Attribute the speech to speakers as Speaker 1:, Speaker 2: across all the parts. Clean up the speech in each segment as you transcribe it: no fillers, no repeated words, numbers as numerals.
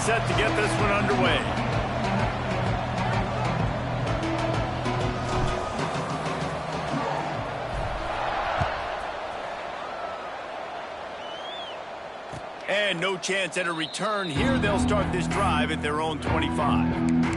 Speaker 1: set to get this one underway. And no chance at a return here. They'll start this drive at their own 25.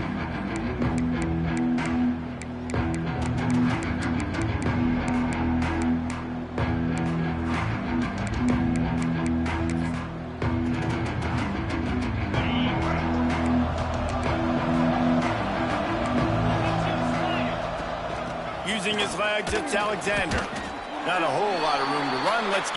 Speaker 1: Using his legs, it's Alexander. Not a whole lot of room to run. Let's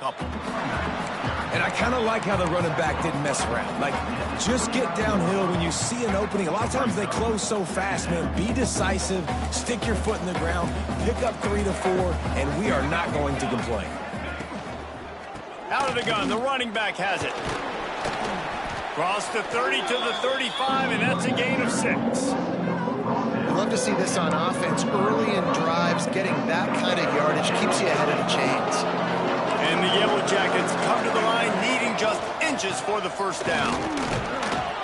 Speaker 1: couple.
Speaker 2: And I kind of like how the running back didn't mess around. Like, just get downhill when you see an opening. A lot of times they close so fast, man. Be decisive, stick your foot in the ground, pick up 3 to 4, and we are not going to complain.
Speaker 1: Out of the gun, the running back has it. Cross the 30 to the 35, and that's a gain of 6.
Speaker 3: I'd love to see this on offense. Early in drives, getting that kind of yardage keeps you ahead of the chains.
Speaker 1: And the Yellow Jackets come to the line needing just inches for the first down.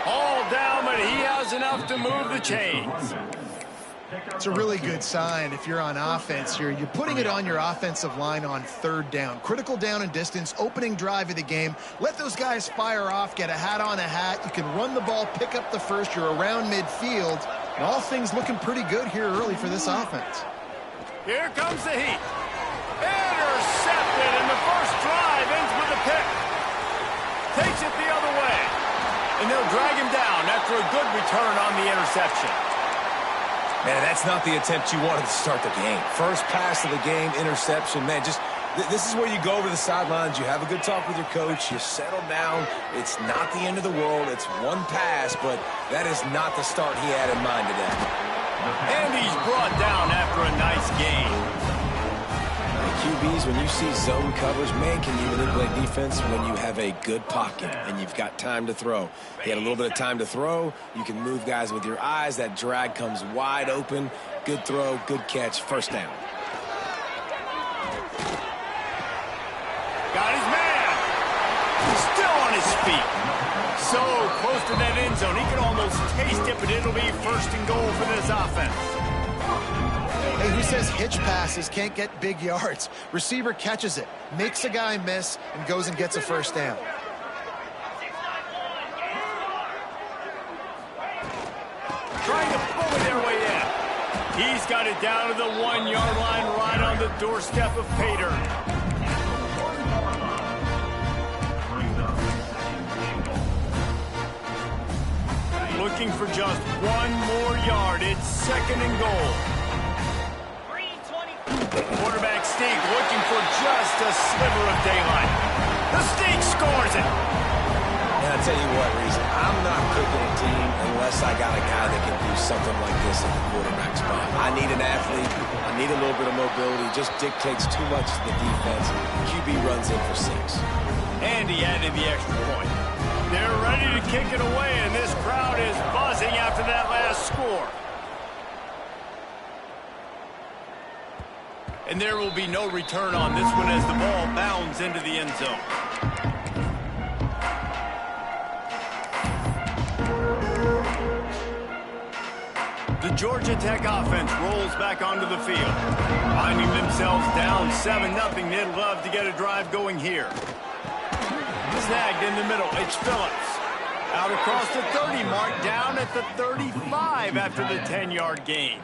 Speaker 1: All down, but he has enough to move the chains.
Speaker 3: It's a really good sign if you're on offense here. You're putting it on your offensive line on 3rd down. Critical down and distance, opening drive of the game. Let those guys fire off, get a hat on a hat. You can run the ball, pick up the first. You're around midfield. And all things looking pretty good here early for this offense.
Speaker 1: Here comes the heat. Intercepted, and the first drive ends with a pick. Takes it the other way. And they'll drag him down after a good return on the interception.
Speaker 2: Man, that's not the attempt you wanted to start the game. First pass of the game, interception. Man, just this is where you go over the sidelines. You have a good talk with your coach. You settle down. It's not the end of the world. It's one pass, but that is not the start he had in mind today.
Speaker 1: And he's brought down after a nice game.
Speaker 2: QBs, when you see zone coverage, man, can you manipulate defense when you have a good pocket and you've got time to throw. He had a little bit of time to throw. You can move guys with your eyes. That drag comes wide open. Good throw, good catch, first down.
Speaker 1: Got his man. He's still on his feet. So close to that end zone. He can almost taste it, but it'll be 1st and goal for this offense.
Speaker 3: Hey, who says hitch passes can't get big yards? Receiver catches it, makes a guy miss, and goes and gets a first down.
Speaker 1: Trying to bully their way in. He's got it down to the 1-yard line right on the doorstep of Pater. Looking for just 1 more yard. It's 2nd and goal. Quarterback Steak looking for just a sliver of daylight. The Steak scores it.
Speaker 2: And I'll tell you what, Reason, I'm not cooking a team unless I got a guy that can do something like this at the quarterback spot. I need an athlete. I need a little bit of mobility. Just dictates too much to the defense. QB runs in for 6.
Speaker 1: And he added the extra point. They're ready to kick it away, and this crowd is buzzing after that last score. And there will be no return on this one as the ball bounds into the end zone. The Georgia Tech offense rolls back onto the field. Finding themselves down 7-0, they'd love to get a drive going here. Snagged in the middle, it's Phillips. Out across the 30 mark, down at the 35 after the 10-yard gain.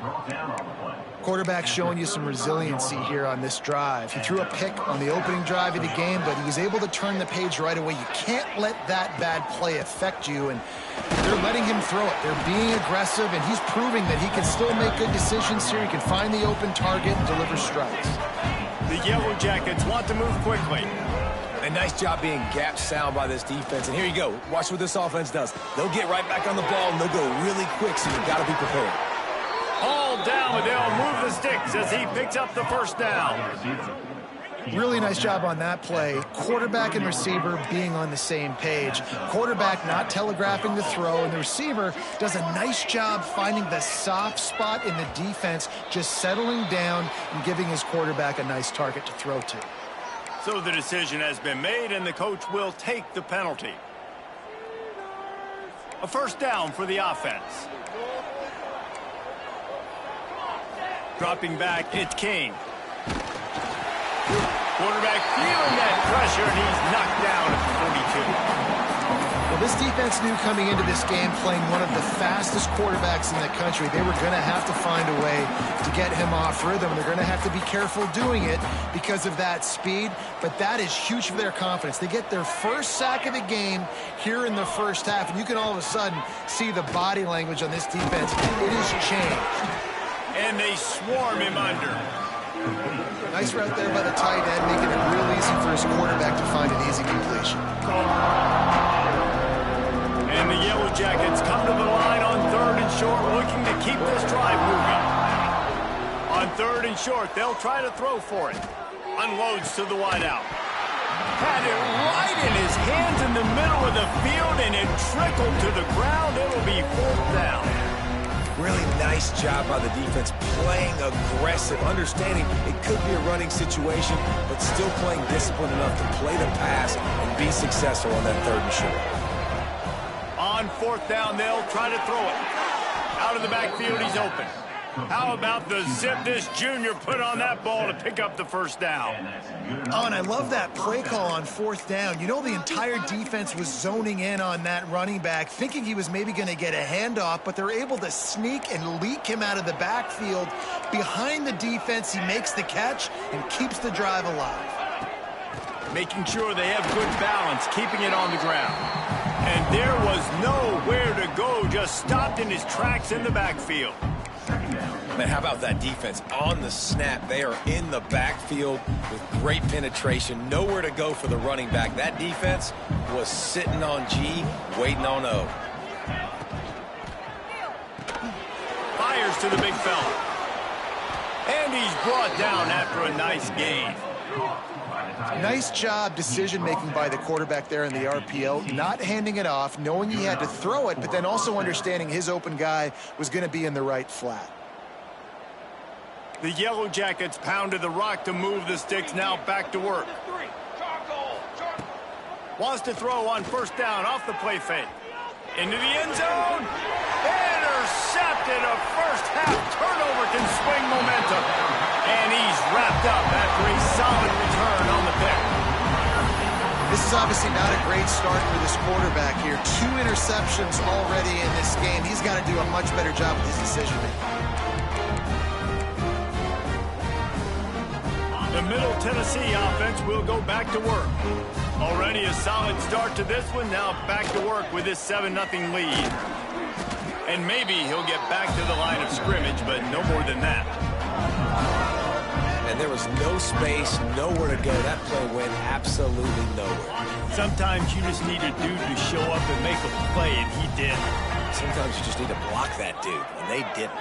Speaker 3: Quarterback showing you some resiliency here on this drive. He threw a pick on the opening drive of the game, but he was able to turn the page right away. You can't let that bad play affect you, and they're letting him throw it. They're being aggressive, and he's proving that he can still make good decisions here. He can find the open target and deliver strikes.
Speaker 1: The Yellow Jackets want to move quickly.
Speaker 2: A nice job being gap sound by this defense. And here you go. Watch what this offense does. They'll get right back on the ball, and they'll go really quick, so you've got to be prepared.
Speaker 1: All down, but they'll move the sticks as he picks up the first down.
Speaker 3: Really nice job on that play. Quarterback and receiver being on the same page. Quarterback not telegraphing the throw, and the receiver does a nice job finding the soft spot in the defense, just settling down and giving his quarterback a nice target to throw to.
Speaker 1: So the decision has been made, and the coach will take the penalty. A first down for the offense. Dropping back, it's King. Quarterback feeling that pressure, and he's knocked down at the 42.
Speaker 3: Well, this defense knew coming into this game, playing one of the fastest quarterbacks in the country, they were going to have to find a way to get him off rhythm. They're going to have to be careful doing it because of that speed, but that is huge for their confidence. They get their first sack of the game here in the first half, and you can all of a sudden see the body language on this defense. It has changed.
Speaker 1: And they swarm him under.
Speaker 3: Nice route there by the tight end, making it real easy for his quarterback to find an easy completion.
Speaker 1: And the Yellow Jackets come to the line on 3rd and short, looking to keep this drive moving. On 3rd and short, they'll try to throw for it. Unloads to the wideout. Had it right in his hands in the middle of the field, and it trickled to the ground. It'll be 4th down.
Speaker 2: Really nice job by the defense, playing aggressive, understanding it could be a running situation, but still playing disciplined enough to play the pass and be successful on that 3rd and short.
Speaker 1: On 4th down, they'll try to throw it. Out of the backfield, he's open. How about the zip this junior put on that ball to pick up the first down?
Speaker 3: Oh, and I love that play call on 4th down. You know, the entire defense was zoning in on that running back, thinking he was maybe going to get a handoff, but they're able to sneak and leak him out of the backfield. Behind the defense, he makes the catch and keeps the drive alive.
Speaker 1: Making sure they have good balance, keeping it on the ground. And there was nowhere to go, just stopped in his tracks in the backfield.
Speaker 2: Man, how about that defense? On the snap, they are in the backfield with great penetration. Nowhere to go for the running back. That defense was sitting on G, waiting on O.
Speaker 1: Fires to the big fella. And he's brought down after a nice gain.
Speaker 3: Nice job decision-making by the quarterback there in the RPO, not handing it off, knowing he had to throw it, but then also understanding his open guy was going to be in the right flat.
Speaker 1: The Yellow Jackets pounded the rock to move the sticks, now back to work. Wants to throw on 1st down off the play fake. Into the end zone. Intercepted. A first half turnover can swing momentum. And he's wrapped up after a solid return on the pick.
Speaker 3: This is obviously not a great start for this quarterback here. 2 interceptions already in this game. He's got to do a much better job with his decision-making.
Speaker 1: The Middle Tennessee offense will go back to work. Already a solid start to this one. Now back to work with this 7-0 lead. And maybe he'll get back to the line of scrimmage, but no more than that.
Speaker 2: And there was no space, nowhere to go. That play went absolutely nowhere.
Speaker 1: Sometimes you just need a dude to show up and make a play, and he did.
Speaker 2: Sometimes you just need to block that dude, and they didn't.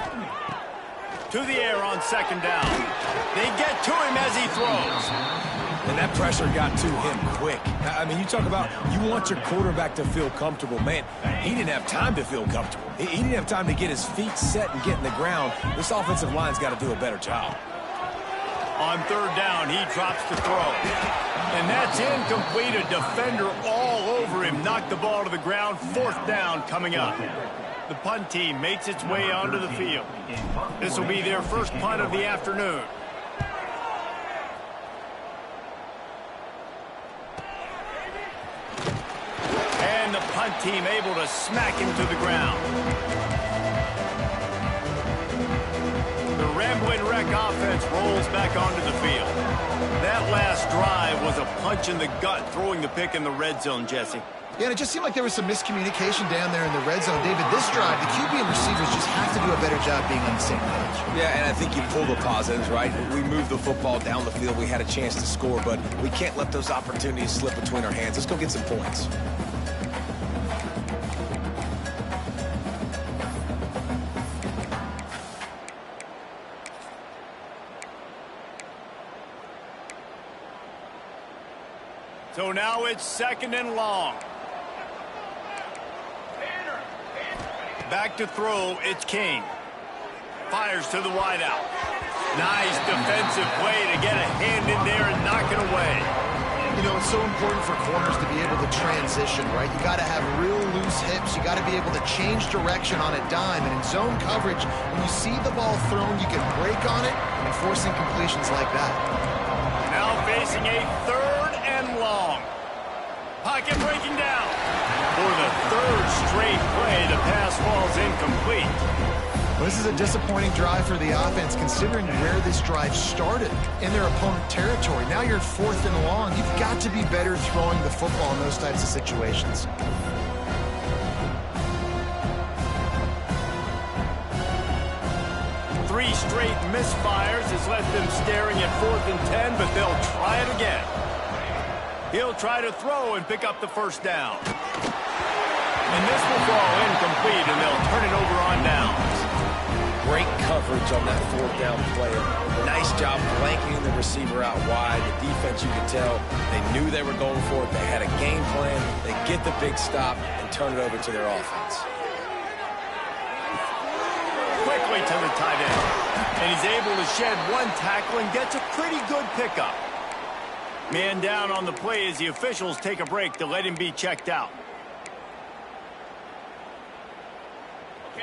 Speaker 1: To the air on 2nd down. They get to him as he throws.
Speaker 2: And that pressure got to him quick. I mean, you talk about you want your quarterback to feel comfortable. Man, he didn't have time to feel comfortable. He didn't have time to get his feet set and get in the ground. This offensive line's got to do a better job.
Speaker 1: On 3rd down, he drops to throw. And that's incomplete. A defender all over him. Knocked the ball to the ground. 4th down coming up. The punt team makes its way onto the field. This will be their first punt of the afternoon. And the punt team able to smack him to the ground. The Ramblin' Wreck offense rolls back onto the field. That last drive was a punch in the gut, throwing the pick in the red zone, Jesse.
Speaker 3: Yeah, and it just seemed like there was some miscommunication down there in the red zone. David, this drive, the QB and receivers just have to do a better job being on the same page.
Speaker 2: Yeah, and I think you pull the positives, right? We moved the football down the field. We had a chance to score, but we can't let those opportunities slip between our hands. Let's go get some points.
Speaker 1: So now it's 2nd and long. Back to throw, it's King. Fires to the wideout. Nice defensive play to get a hand in there and knock it away.
Speaker 3: You know, it's so important for corners to be able to transition, right? You got to have real loose hips. You got to be able to change direction on a dime. And in zone coverage, when you see the ball thrown, you can break on it and force incompletions like that.
Speaker 1: Now facing a 3rd and long. Pocket breaking down. For the 3rd straight play, the pass falls incomplete.
Speaker 3: Well, this is a disappointing drive for the offense, considering where this drive started in their opponent territory. Now you're 4th and long. You've got to be better throwing the football in those types of situations.
Speaker 1: Three straight misfires has left them staring at 4th and 10, but they'll try it again. He'll try to throw and pick up the 1st down. And this will fall incomplete, and they'll turn it over on downs.
Speaker 2: Great coverage on that 4th down play. Nice job blanketing the receiver out wide. The defense, you could tell, they knew they were going for it. They had a game plan. They get the big stop and turn it over to their offense.
Speaker 1: Quickly to the tight end. And he's able to shed one tackle and gets a pretty good pickup. Man down on the play as the officials take a break to let him be checked out.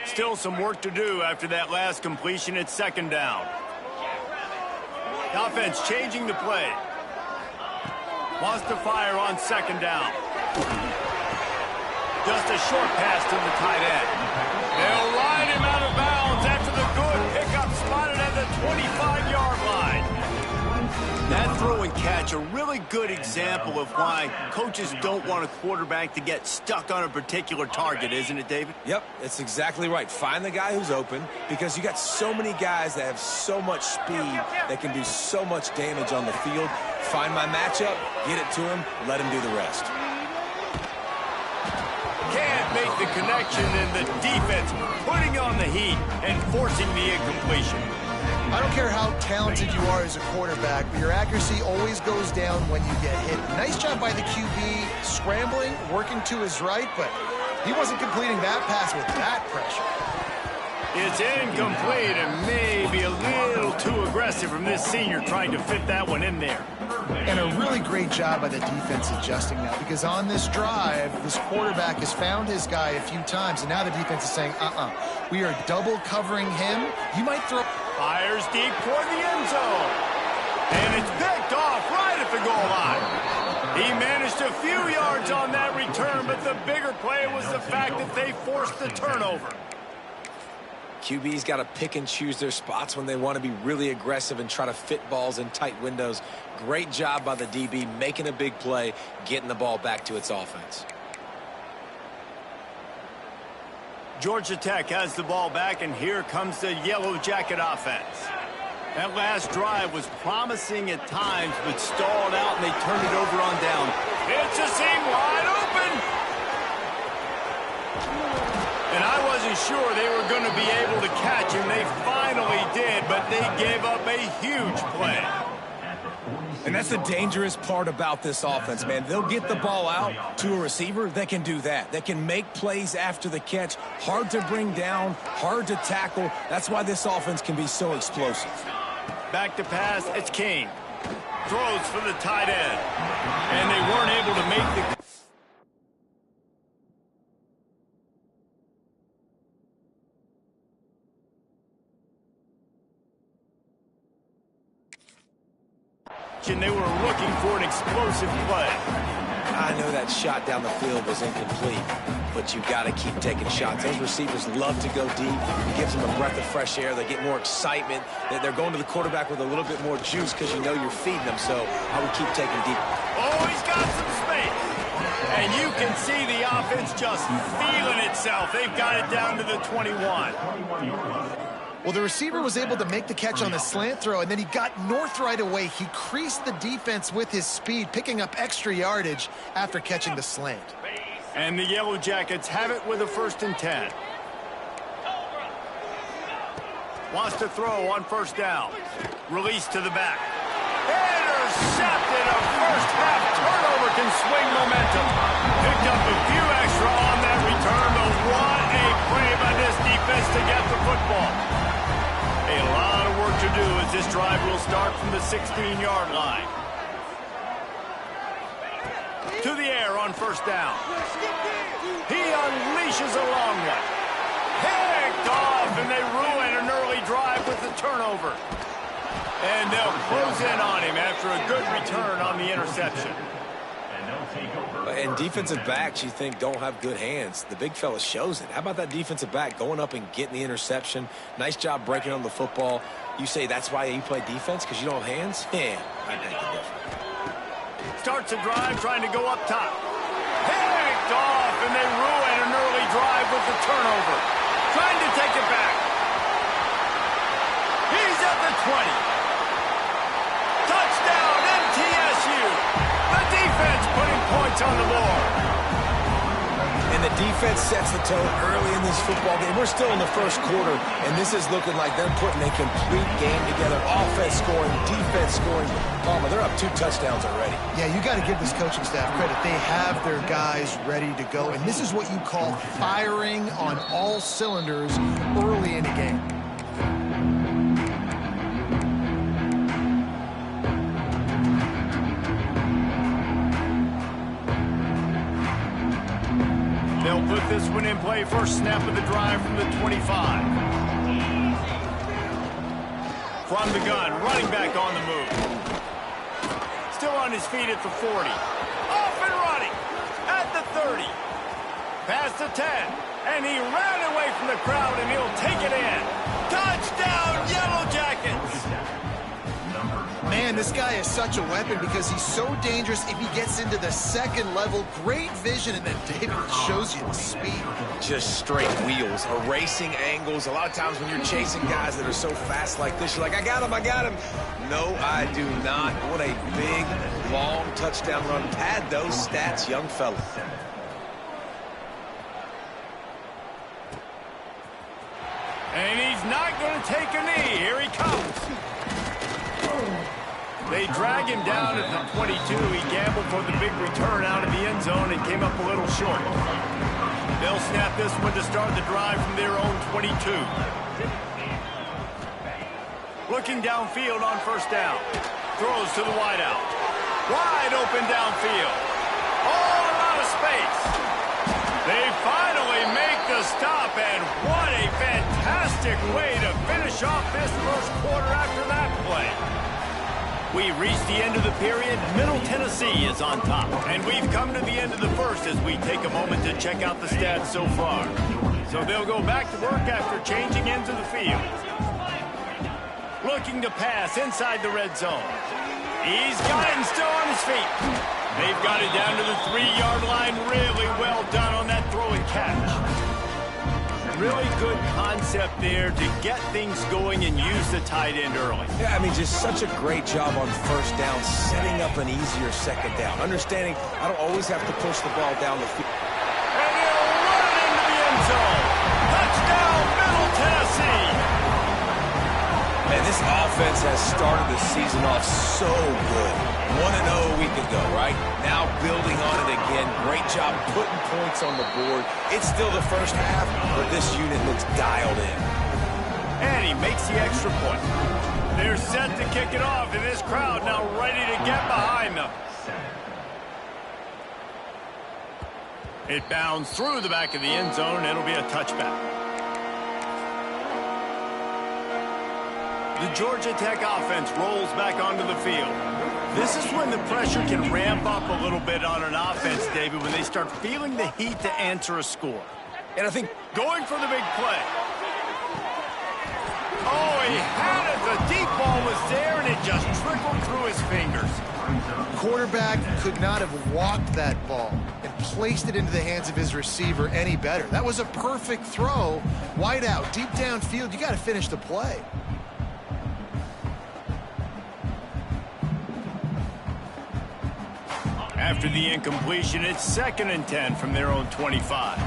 Speaker 1: Still some work to do after that last completion at 2nd down. The offense changing the play. Wants to fire on 2nd down. Just a short pass to the tight end. They'll line him out of bounds after the good pickup spotted at the 25-yard line. That throw and catch, a really good example of why coaches don't want a quarterback to get stuck on a particular target, isn't it, David?
Speaker 2: Yep, that's exactly right. Find the guy who's open, because you got so many guys that have so much speed that can do so much damage on the field. Find my matchup, get it to him, let him do the rest.
Speaker 1: Can't make the connection, and the defense putting on the heat and forcing the incompletion.
Speaker 3: I don't care how talented you are as a quarterback, but your accuracy always goes down when you get hit. Nice job by the QB, scrambling, working to his right, but he wasn't completing that pass with that pressure.
Speaker 1: It's incomplete and maybe a little too aggressive from this senior trying to fit that one in there.
Speaker 3: And a really great job by the defense adjusting now, because on this drive, this quarterback has found his guy a few times, and now the defense is saying, we are double covering him. You might throw...
Speaker 1: Fires deep toward the end zone. And it's picked off right at the goal line. He managed a few yards on that return, but the bigger play was the fact that they forced the turnover.
Speaker 2: QB's got to pick and choose their spots when they want to be really aggressive and try to fit balls in tight windows. Great job by the DB making a big play, getting the ball back to its offense.
Speaker 1: Georgia Tech has the ball back, and here comes the Yellow Jacket offense. That last drive was promising at times, but stalled out, and they turned it over on down. It's a seam wide open. And I wasn't sure they were going to be able to catch him. They finally did, but they gave up a huge play.
Speaker 2: And that's the dangerous part about this offense, man. They'll get the ball out to a receiver that can do that. That can make plays after the catch. Hard to bring down, hard to tackle. That's why this offense can be so explosive.
Speaker 1: Back to pass, it's King. Throws for the tight end. And they weren't able to make the... and they were looking for an explosive play.
Speaker 2: I know that shot down the field was incomplete, but you got to keep taking shots. Those receivers love to go deep. It gives them a breath of fresh air. They get more excitement. They're going to the quarterback with a little bit more juice because you know you're feeding them, so I would keep taking deep.
Speaker 1: Oh, he's got some space. And you can see the offense just feeling itself. They've got it down to the 21.
Speaker 3: Well, the receiver was able to make the catch on the slant throw, and then he got north right away. He creased the defense with his speed, picking up extra yardage after catching the slant.
Speaker 1: And the Yellow Jackets have it with a 1st and 10. Wants to throw on 1st down. Release to the back. Intercepted, a first half turnover Picked up a few extra on that return, but what a play by this defense to get the football. A lot of work to do as this drive will start from the 16-yard line. To the air on first down. He unleashes a long one. Picked off, and they ruin an early drive with the turnover. And they'll close in on him after a good return on the interception.
Speaker 2: And defensive backs, you think, don't have good hands. The big fella shows it. How about that defensive back going up and getting the interception? Nice job breaking on the football. You say that's why you play defense, because you don't have hands? Yeah, I think it different.
Speaker 1: Starts a drive trying to go up top. Picked off, and they ruin an early drive with the turnover. Trying to take it back. He's at the 20. Touchdown, MTSU. The defense putting points on the board.
Speaker 2: And the defense sets the tone early in this football game. We're still in the first quarter, and this is looking like they're putting a complete game together. Offense scoring, defense scoring. Palmer, they're up 2 touchdowns already.
Speaker 3: Yeah, you got to give this coaching staff credit. They have their guys ready to go, and this is what you call firing on all cylinders early in the game.
Speaker 1: They'll put this one in play. First snap of the drive from the 25. From the gun, running back on the move. Still on his feet at the 40. Off and running at the 30. Past the 10. And he ran away from the crowd, and he'll take it in. Touchdown, Yellow Jackets!
Speaker 3: Man, this guy is such a weapon because he's so dangerous if he gets into the second level. Great vision, and then David shows you the speed.
Speaker 2: Just straight wheels, erasing angles. A lot of times when you're chasing guys that are so fast like this, you're like, I got him, I got him. No, I do not. What a big, long touchdown run. Pad those stats, young fella.
Speaker 1: And he's not going to take a knee. Here he comes. They drag him down at the 22. He gambled for the big return out of the end zone and came up a little short. They'll snap this one to start the drive from their own 22. Looking downfield on first down. Throws to the wideout. Wide open downfield. All out of space. They finally make the stop, and what a fantastic way to finish off this first quarter after that play. We've reached the end of the period. Middle Tennessee is on top. And we've come to the end of the first as we take a moment to check out the stats so far. So they'll go back to work after changing into the field. Looking to pass inside the red zone. He's got it and still on his feet. They've got it down to the 3-yard line. Really well done on that throw and catch. Really good concept there to get things going and use the tight end early.
Speaker 2: Yeah, I mean, just such a great job on first down, setting up an easier second down. Understanding I don't always have to push the ball down the field.
Speaker 1: And he'll run it into the end zone. Touchdown, Middle Tennessee.
Speaker 2: Man, this offense has started the season off so good. 1-0 a week ago, right? Now building on it again. Great job putting points on the board. It's still the first half, but this unit looks dialed in.
Speaker 1: And he makes the extra point. They're set to kick it off, and this crowd now ready to get behind them. It bounds through the back of the end zone. It'll be a touchback. The Georgia Tech offense rolls back onto the field. This is when the pressure can ramp up a little bit on an offense, David, when they start feeling the heat to answer a score.
Speaker 2: And I think
Speaker 1: going for the big play. Oh, he had it. The deep ball was there, and it just trickled through his fingers.
Speaker 3: Quarterback could not have walked that ball and placed it into the hands of his receiver any better. That was a perfect throw. Wide out, deep downfield. You got to finish the play.
Speaker 1: After the incompletion, it's 2nd and 10 from their own 25.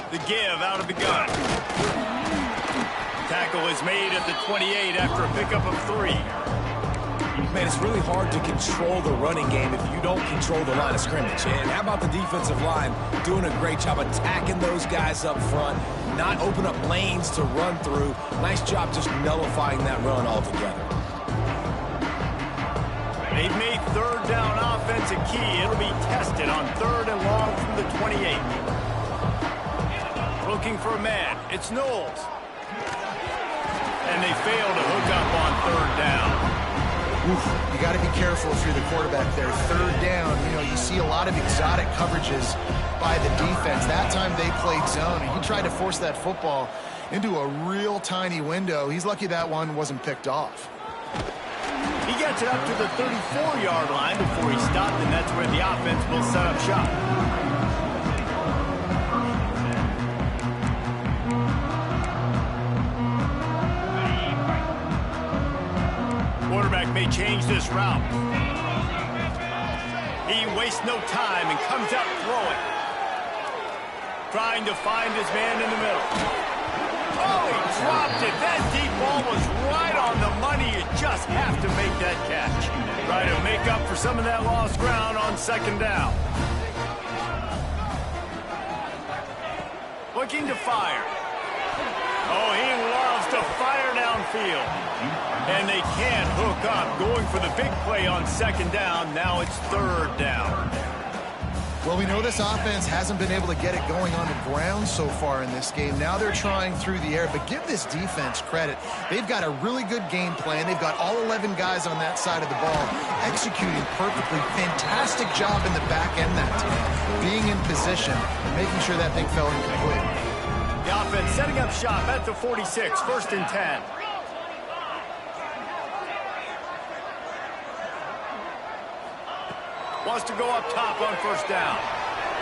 Speaker 1: The give out of the gun. Tackle is made at the 28 after a pickup of 3.
Speaker 2: man, it's really hard to control the running game if you don't control the line of scrimmage. And how about the defensive line doing a great job attacking those guys up front, not open up lanes to run through. Nice job just nullifying that run altogether.
Speaker 1: They've made third down offense a key. It'll be tested on 3rd and long from the 28. Looking for a man. It's Knowles. And they fail to hook up on 3rd down.
Speaker 3: Oof, you got to be careful if you're the quarterback there. 3rd down, you see a lot of exotic coverages by the defense. That time they played zone, and he tried to force that football into a real tiny window. He's lucky that one wasn't picked off.
Speaker 1: He gets it up to the 34-yard line before he stopped, and that's where the offense will set up shop. Quarterback may change this route. He wastes no time and comes out throwing. Trying to find his man in the middle. Oh, he dropped it. That deep ball was right on the money. You just have to make that catch. Try to make up for some of that lost ground on 2nd down. Looking to fire. Oh, he loves to fire downfield. And they can't hook up. Going for the big play on 2nd down. Now it's 3rd down.
Speaker 3: Well, we know this offense hasn't been able to get it going on the ground so far in this game. Now they're trying through the air, but give this defense credit. They've got a really good game plan. They've got all 11 guys on that side of the ball executing perfectly. Fantastic job in the back end that time. Being in position and making sure that thing fell incomplete.
Speaker 1: The offense setting up shop at the 46, 1st and 10. Wants to go up top on 1st down.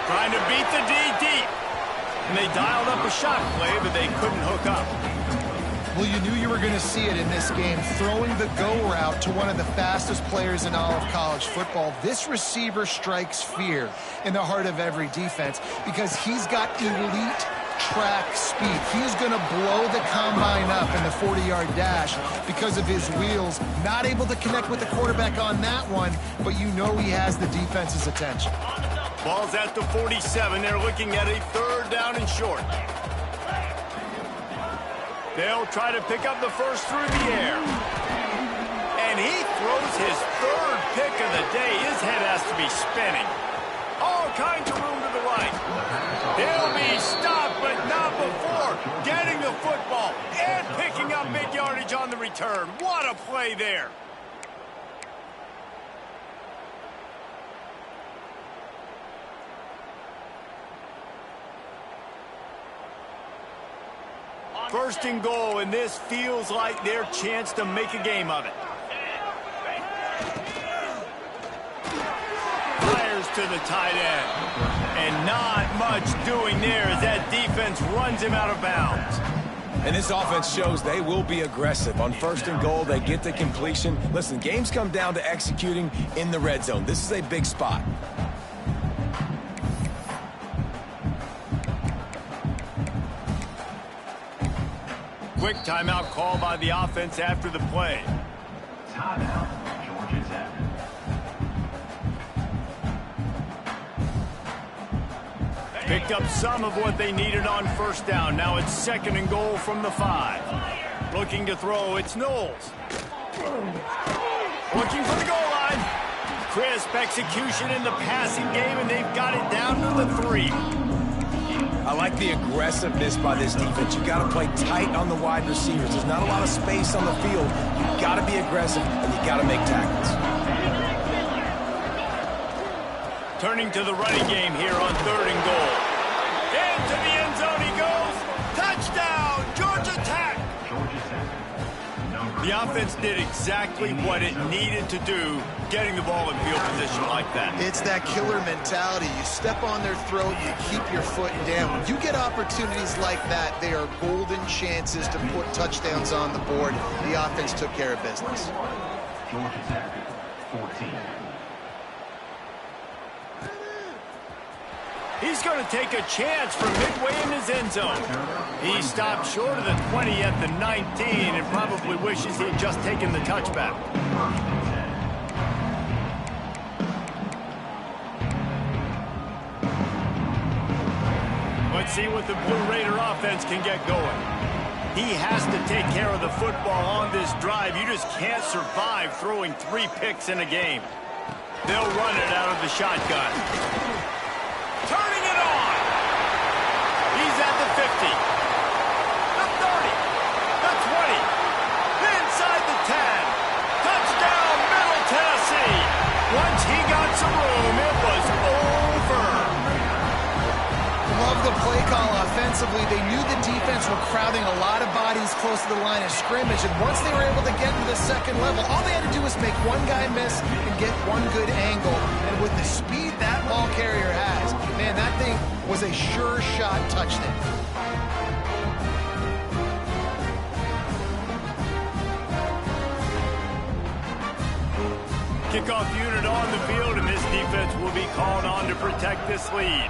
Speaker 1: Trying to beat the D deep. And they dialed up a shot play, but they couldn't hook up.
Speaker 3: Well, you knew you were going to see it in this game. Throwing the go route to one of the fastest players in all of college football. This receiver strikes fear in the heart of every defense because he's got elite track speed. He's going to blow the combine up in the 40-yard dash because of his wheels. Not able to connect with the quarterback on that one, but you know he has the defense's attention.
Speaker 1: Ball's at the 47. They're looking at a 3rd down and short. They'll try to pick up the first through the air. And he throws his 3rd pick of the day. His head has to be spinning. All kinds of room to the right. He'll be stopped, but not before getting the football and picking up big yardage on the return. What a play there. First and goal, and this feels like their chance to make a game of it. Fires to the tight end. And not much doing there as that defense runs him out of bounds.
Speaker 2: And this offense shows they will be aggressive. On 1st and goal, they get the completion. Listen, games come down to executing in the red zone. This is a big spot.
Speaker 1: Quick timeout call by the offense after the play.
Speaker 4: Timeout, Georgia Tech.
Speaker 1: Picked up some of what they needed on 1st down. Now it's 2nd and goal from the 5. Looking to throw, it's Knowles. Looking for the goal line. Crisp execution in the passing game, and they've got it down to the 3.
Speaker 2: I like the aggressiveness by this defense. You got to play tight on the wide receivers. There's not a lot of space on the field. You got to be aggressive, and you got to make tackles.
Speaker 1: Turning to the running game here on 3rd and goal. Into the end zone he goes. Touchdown, Georgia Tech. The offense did exactly what it needed to do, getting the ball in field position like that.
Speaker 3: It's that killer mentality. You step on their throat, you keep your foot down. When you get opportunities like that, they are golden chances to put touchdowns on the board. The offense took care of business.
Speaker 4: Georgia Tech, 14.
Speaker 1: He's going to take a chance from midway in his end zone. He stopped short of the 20 at the 19 and probably wishes he had just taken the touchback. Let's see what the Blue Raider offense can get going. He has to take care of the football on this drive. You just can't survive throwing 3 picks in a game. They'll run it out of the shotgun. Turning it on. He's at the 50. The 30. The 20. Inside the 10. Touchdown, Middle Tennessee. Once he got some room, it was over.
Speaker 3: Love the play call offensively. They knew the defense were crowding a lot of bodies close to the line of scrimmage, and once they were able to get to the second level, all they had to do was make one guy miss and get one good angle. And with the speed that ball carrier has, man, that thing was a sure shot touchdown.
Speaker 1: Kickoff unit on the field, and this defense will be called on to protect this lead.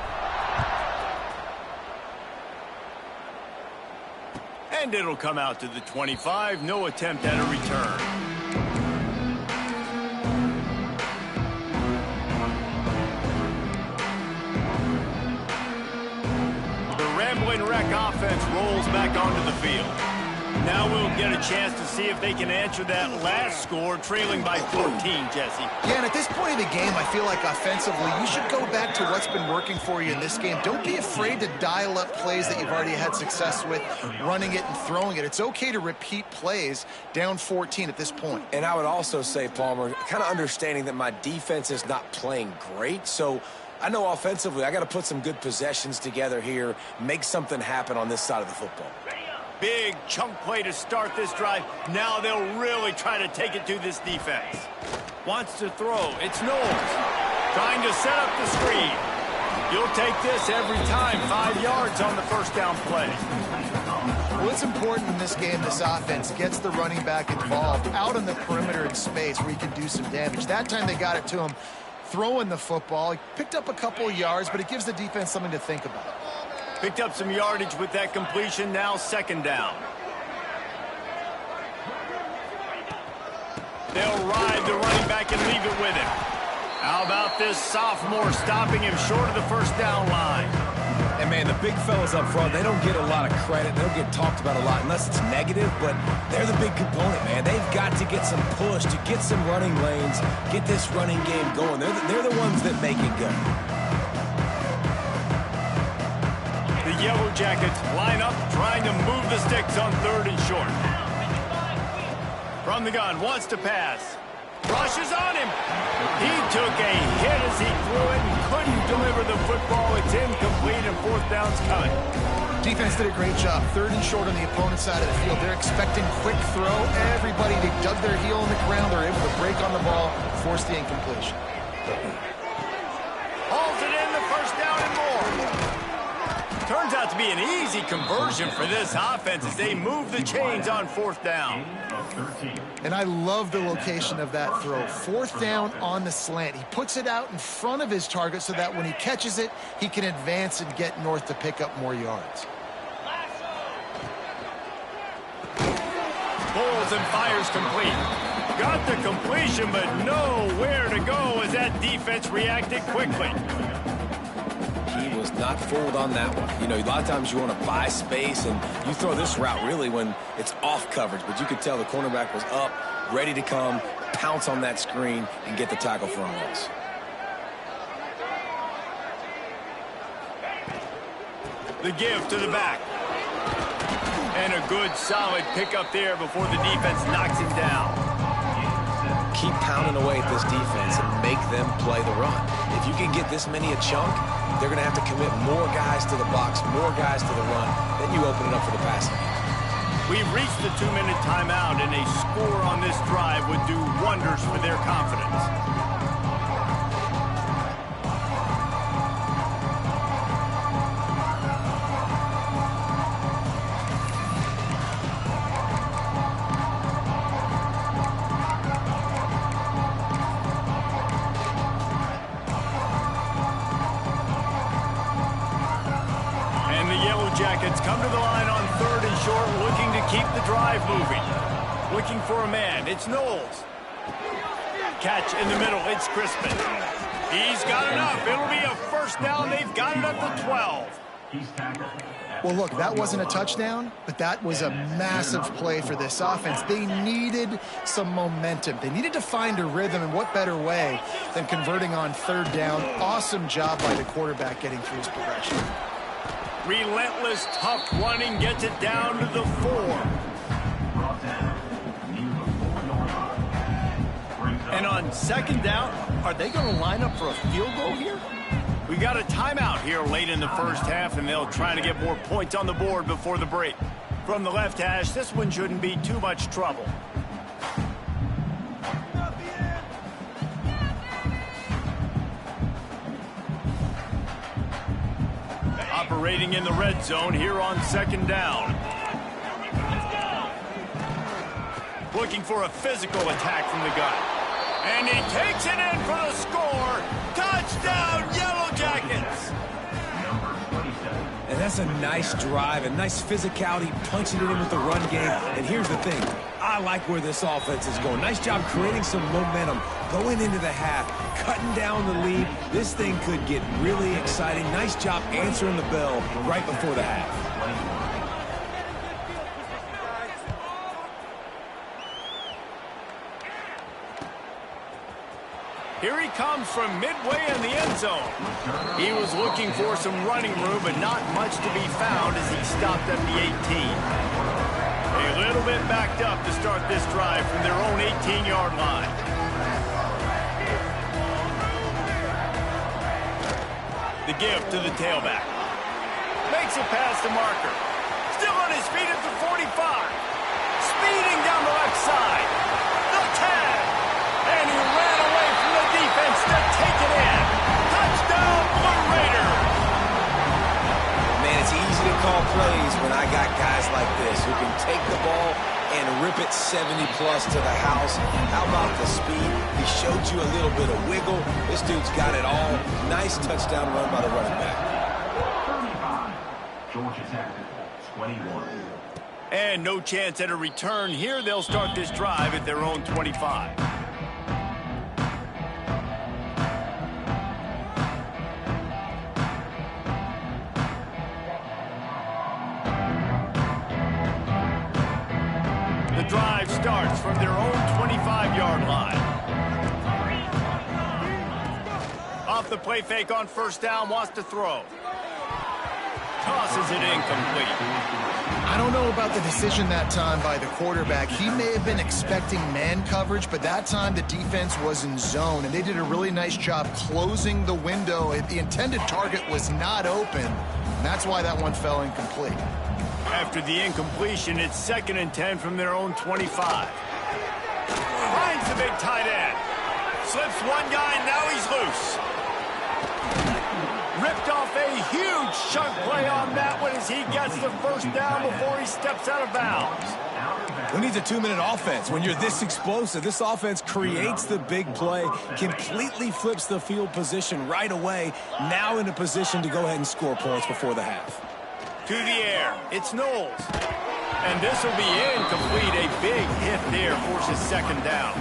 Speaker 1: And it'll come out to the 25. No attempt at a return. The Rambling Wreck offense rolls back onto the field. Now we'll get a chance to see if they can answer that last score, trailing by 14, Jesse.
Speaker 3: Yeah, and at this point in the game, I feel like offensively, you should go back to what's been working for you in this game. Don't be afraid to dial up plays that you've already had success with, running it and throwing it. It's okay to repeat plays down 14 at this point.
Speaker 2: And I would also say, Palmer, kind of understanding that my defense is not playing great, so I know offensively I got to put some good possessions together here, make something happen on this side of the football.
Speaker 1: Big chunk play to start this drive. Now they'll really try to take it to this defense. Wants to throw. It's Knowles. Trying to set up the screen. You'll take this every time. 5 yards on the first down play.
Speaker 3: Well, it's important in this game, this offense gets the running back involved out on the perimeter in space where he can do some damage. That time they got it to him throwing the football. He picked up a couple of yards, but it gives the defense something to think about.
Speaker 1: Picked up some yardage with that completion. Now second down. They'll ride the running back and leave it with him. How about this sophomore stopping him short of the first down line?
Speaker 2: And, man, the big fellas up front, they don't get a lot of credit. They don't get talked about a lot unless it's negative, but they're the big component, man. They've got to get some push, to get some running lanes, get this running game going. They're the ones that make it go.
Speaker 1: The Yellow Jackets line up, trying to move the sticks on 3rd and short. From the gun, wants to pass. Rushes on him. He took a hit as he threw it and couldn't deliver the football. It's incomplete and 4th down's coming.
Speaker 3: Defense did a great job. 3rd and short on the opponent's side of the field. They're expecting quick throw. Everybody, they dug their heel in the ground. They're able to break on the ball, force the incompletion.
Speaker 1: Hauls it in, the first down and more. Turns out to be an easy conversion for this offense as they move the chains on 4th down.
Speaker 3: And I love the location of that throw. 4th down on the slant. He puts it out in front of his target so that when he catches it, he can advance and get north to pick up more yards.
Speaker 1: Pulls and fires complete. Got the completion, but nowhere to go as that defense reacted quickly.
Speaker 2: He was not fooled on that one. You know, a lot of times you want to buy space, and you throw this route really when it's off coverage. But you could tell the cornerback was up, ready to come, pounce on that screen, and get the tackle for a loss.
Speaker 1: The give to the back. And a good, solid pickup there before the defense knocks him down.
Speaker 2: Keep pounding away at this defense and make them play the run. If you can get this many a chunk, they're going to have to commit more guys to the box, more guys to the run. Then you open it up for the passing game.
Speaker 1: We've reached the 2-minute timeout, and a score on this drive would do wonders for their confidence. Jackets come to the line on 3rd and short, looking to keep the drive moving. Looking for a man. It's Knowles. Catch in the middle. It's Crispin. He's got enough. It'll be a first down. They've got it at the 12.
Speaker 4: He's tackled.
Speaker 3: Well, look, that wasn't a touchdown, but that was a massive play for this offense. They needed some momentum. They needed to find a rhythm, and what better way than converting on third down. Awesome job by the quarterback getting through his progression.
Speaker 1: Relentless, tough running gets it down to the 4.
Speaker 4: Brought down near the 4-yard line. Brings up
Speaker 1: And on second down, are they going to line up for a field goal here? We got a timeout here late in the first half, and they'll try to get more points on the board before the break. From the left hash, this one shouldn't be too much trouble. Operating in the red zone here on second down. Looking for a physical attack from the gun. And he takes it in for the score. Touchdown, Yellow Jackets!
Speaker 4: number 27.
Speaker 2: And that's a nice drive, a nice physicality, punching it in with the run game. And here's the thing. I like where this offense is going. Nice job creating some momentum, going into the half, cutting down the lead. This thing could get really exciting. Nice job answering the bell right before the half.
Speaker 1: Here he comes from midway in the end zone. He was looking for some running room, but not much to be found as he stopped at the 18. A little bit backed up to start this drive from their own 18-yard line. The give to the tailback. Makes it past the marker. Still on his feet at the 45. Speeding down the left side. The tag. And he ran away from the defense to take it in. Touchdown, Blue Raiders.
Speaker 2: Man, it's easy to call plays when I got guys like this who can take the ball and rip it 70-plus to the house. How about the speed? He showed you a little bit of wiggle. This dude's got it all. Nice touchdown run by the running back.
Speaker 4: 35. Georgia Tactical, 21.
Speaker 1: And no chance at a return here. They'll start this drive at their own 25. The drive starts from their own 25-yard line. Off the play fake on first down, wants to throw. Tosses it incomplete.
Speaker 3: I don't know about the decision that time by the quarterback. He may have been expecting man coverage, but that time the defense was in zone, and they did a really nice job closing the window. The intended target was not open, and that's why that one fell incomplete.
Speaker 1: After the incompletion, it's 2nd and 10 from their own 25. Finds the big tight end. Slips one guy, now he's loose. Ripped off a huge chunk play on that one as he gets the first down before he steps out of bounds.
Speaker 2: Who needs a 2-minute offense? When you're this explosive, this offense creates the big play, completely flips the field position right away, now in a position to go ahead and score points before the half.
Speaker 1: To the air, it's Knowles. And this will be incomplete. A big hit there forces 2nd down.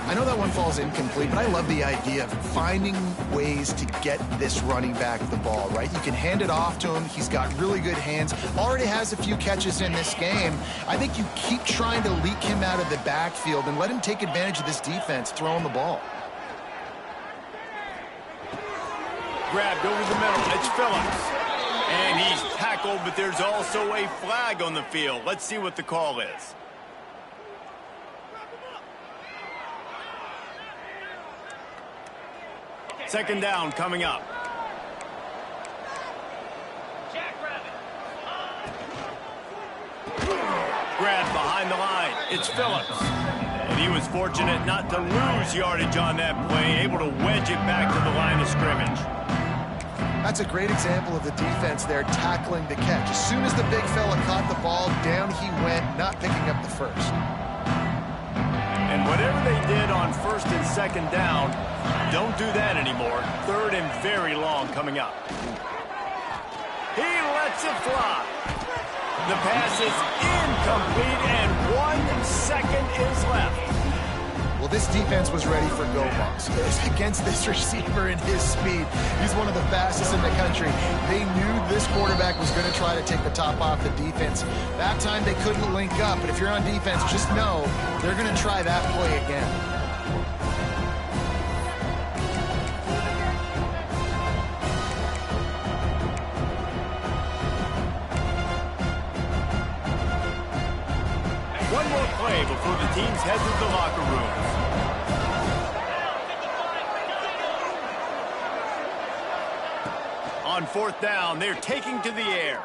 Speaker 3: I know that one falls incomplete, but I love the idea of finding ways to get this running back the ball, right? You can hand it off to him. He's got really good hands. Already has a few catches in this game. I think you keep trying to leak him out of the backfield and let him take advantage of this defense throwing the ball.
Speaker 1: Grabbed over the middle. It's Phillips. And he's tackled, but there's also a flag on the field. Let's see what the call is. Second down coming up. Grabbed behind the line. It's Phillips. And he was fortunate not to lose yardage on that play, able to wedge it back to the line of scrimmage.
Speaker 3: That's a great example of the defense there tackling the catch. As soon as the big fella caught the ball, down he went, not picking up the first.
Speaker 1: And whatever they did on 1st and 2nd down, don't do that anymore. 3rd and very long coming up. He lets it fly. The pass is incomplete, and 1 second is left.
Speaker 3: Well, Well, this defense was ready for go balls. Against this receiver and his speed, he's one of the fastest in the country. They knew this quarterback was going to try to take the top off the defense. That time they couldn't link up, but if you're on defense, just know they're going to try that play again.
Speaker 1: One more play before the teams head to the locker rooms. On fourth down, they're taking to the air.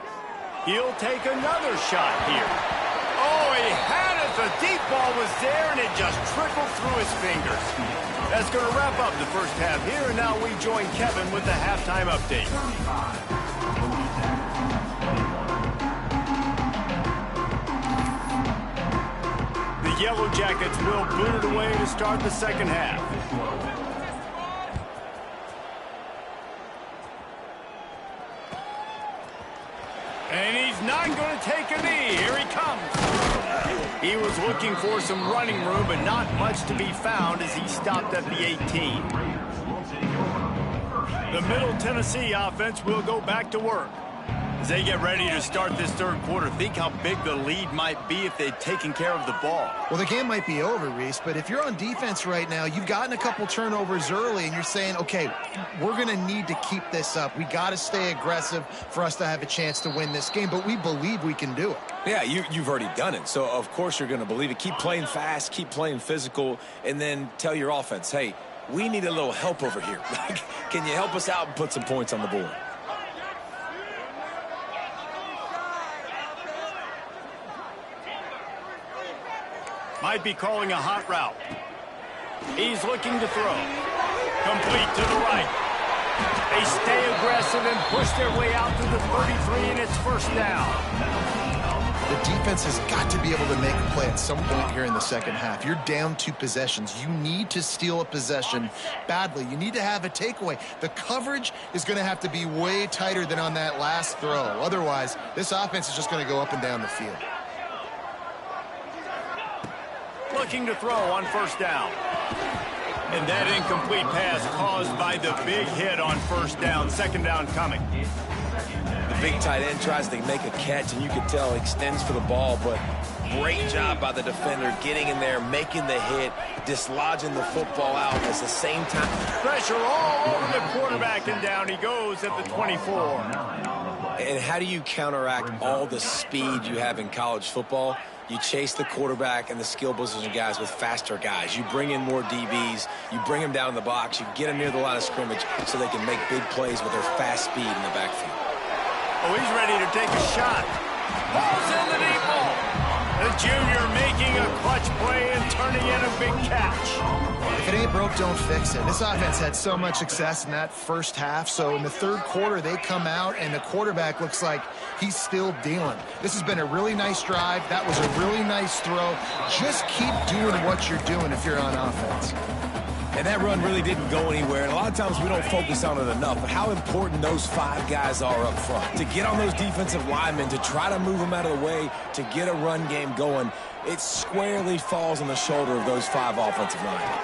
Speaker 1: He'll take another shot here. Oh, he had it. The deep ball was there, and it just trickled through his fingers. That's going to wrap up the first half here, and now we join Kevin with the halftime update. The Yellow Jackets will boot it away to start the second half. And he's not going to take a knee. Here he comes. He was looking for some running room, but not much to be found as he stopped at the 18. The Middle Tennessee offense will go back to work. As they get ready to start this third quarter, think how big the lead might be if they'd taken care of the ball.
Speaker 3: Well, the game might be over, Reese, but if you're on defense right now, you've gotten a couple turnovers early, and you're saying, okay, we're going to need to keep this up. We got to stay aggressive for us to have a chance to win this game, but we believe we can do it.
Speaker 2: Yeah, you've already done it, so of course you're going to believe it. Keep playing fast, keep playing physical, and then tell your offense, hey, we need a little help over here. Can you help us out and put some points on the board?
Speaker 1: Might be calling a hot route. He's looking to throw. Complete to the right. They stay aggressive and push their way out to the 33, and it's first down.
Speaker 3: The defense has got to be able to make a play at some point here in the second half. You're down 2 possessions. You need to steal a possession badly. You need to have a takeaway. The coverage is going to have to be way tighter than on that last throw. Otherwise, this offense is just going to go up and down the field.
Speaker 1: Looking to throw on first down. And that incomplete pass caused by the big hit on first down. Second down coming.
Speaker 2: The big tight end tries to make a catch, and you can tell extends for the ball, but great job by the defender getting in there, making the hit, dislodging the football out at the same time.
Speaker 1: Pressure all over the quarterback, and down he goes at the 24.
Speaker 2: And how do you counteract all the speed you have in college football? You chase the quarterback and the skill position guys with faster guys. You bring in more DBs. You bring them down in the box. You get them near the line of scrimmage so they can make big plays with their fast speed in the backfield.
Speaker 1: Oh, he's ready to take a shot. Ball's in the deep ball. The junior making a clutch play and turning in a big catch.
Speaker 3: If it ain't broke, don't fix it. This offense had so much success in that first half, so in the third quarter, they come out, and the quarterback looks like he's still dealing. This has been a really nice drive. That was a really nice throw. Just keep doing what you're doing if you're on offense.
Speaker 2: And that run really didn't go anywhere, and a lot of times we don't focus on it enough, but how important those 5 guys are up front. To get on those defensive linemen, to try to move them out of the way, to get a run game going, it squarely falls on the shoulder of those 5 offensive linemen.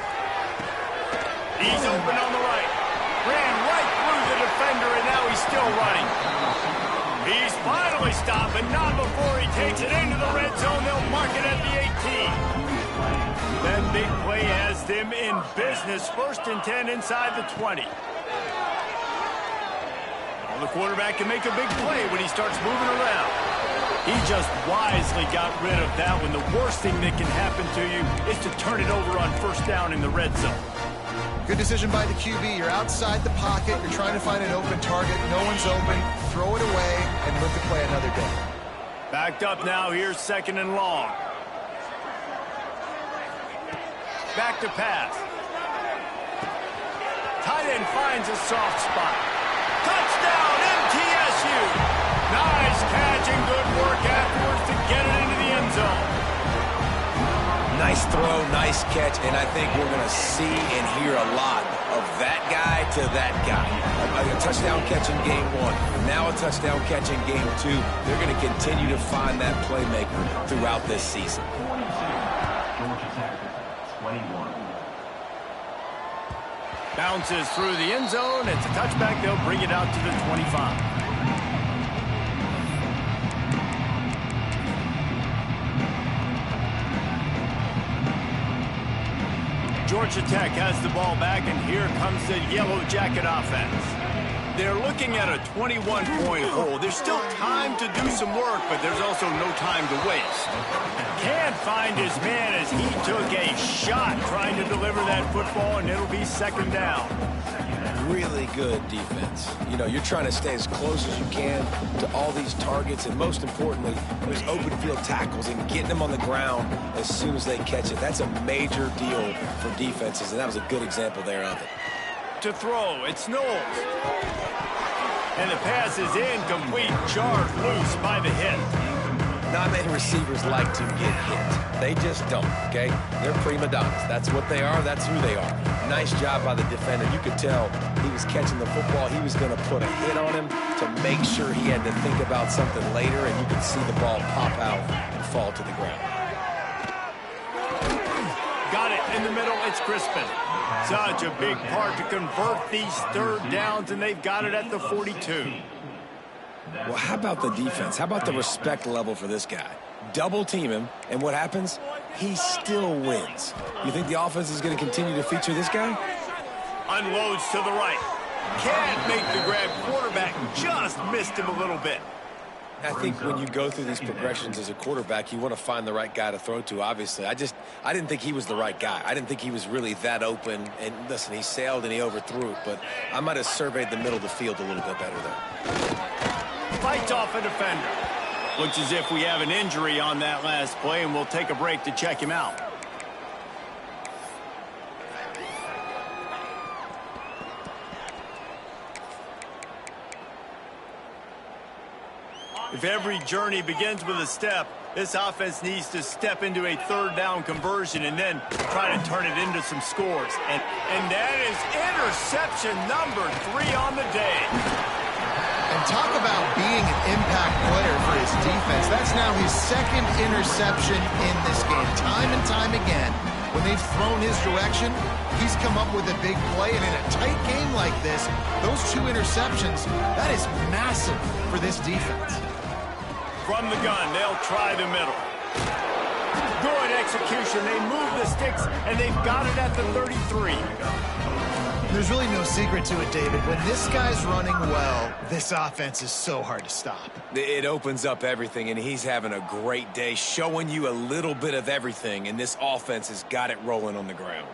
Speaker 1: He's open on the right. Ran right through the defender, and now he's still running. He's finally stopped, but not before he takes it into the red zone. They'll mark it at the 18. That big play has them in business. 1st and 10 inside the 20. Well, the quarterback can make a big play when he starts moving around. He just wisely got rid of that one. The worst thing that can happen to you is to turn it over on first down in the red zone.
Speaker 3: Good decision by the QB. You're outside the pocket. You're trying to find an open target. No one's open. Throw it away and live to play another day.
Speaker 1: Backed up now. Here's 2nd and long. Back to pass. Tight end finds a soft spot. Touchdown, MTSU. Nice catch and good work afterwards to get it into the end zone.
Speaker 2: Nice throw, nice catch, and I think we're going to see and hear a lot of that guy to that guy. A touchdown catch in game 1, now a touchdown catch in game 2. They're going to continue to find that playmaker throughout this season.
Speaker 4: Georgia Tech, 21.
Speaker 1: Bounces through the end zone. It's a touchback. They'll bring it out to the 25. Georgia Tech has the ball back, and here comes the Yellow Jacket offense. They're looking at a 21-point hole. There's still time to do some work, but there's also no time to waste. Can't find his man as he took a shot trying to deliver that football, and it'll be second down.
Speaker 2: Really good defense. You know, you're trying to stay as close as you can to all these targets, and most importantly, there's open field tackles and getting them on the ground as soon as they catch it. That's a major deal for defenses, and that was a good example there of it.
Speaker 1: To throw, it's Knowles. And the pass is incomplete, jarred loose by the hit.
Speaker 2: Not many receivers like to get hit. They just don't, okay? They're prima donnas. That's what they are. That's who they are. Nice job by the defender. You could tell he was catching the football. He was going to put a hit on him to make sure he had to think about something later, and you could see the ball pop out and fall to the ground.
Speaker 1: Got it in the middle. It's Crispin. Such a big part to convert these third downs, and they've got it at the 42.
Speaker 2: Well, how about the defense? How about the respect level for this guy? Double team him, and what happens? He still wins. You think the offense is going to continue to feature this guy?
Speaker 1: Unloads to the right. Can't make the grab. Quarterback just missed him a little bit.
Speaker 2: I think when you go through these progressions as a quarterback, you want to find the right guy to throw to, obviously. I didn't think he was the right guy. I didn't think he was really that open. And listen, he sailed and he overthrew it, but I might have surveyed the middle of the field a little bit better there.
Speaker 1: Fights off a defender. Looks as if we have an injury on that last play, and we'll take a break to check him out. If every journey begins with a step, this offense needs to step into a third down conversion and then try to turn it into some scores. And that is interception number 3 on the day.
Speaker 3: And talk about being an impact player for his defense. That's now his second interception in this game. Time and time again, when they've thrown his direction, he's come up with a big play. And in a tight game like this, those 2 interceptions, that is massive for this defense.
Speaker 1: From the gun, they'll try the middle. Good execution. They move the sticks, and they've got it at the 33.
Speaker 3: There's really no secret to it, David. When this guy's running well, this offense is so hard to stop.
Speaker 2: It opens up everything, and he's having a great day, showing you a little bit of everything, and this offense has got it rolling on the ground.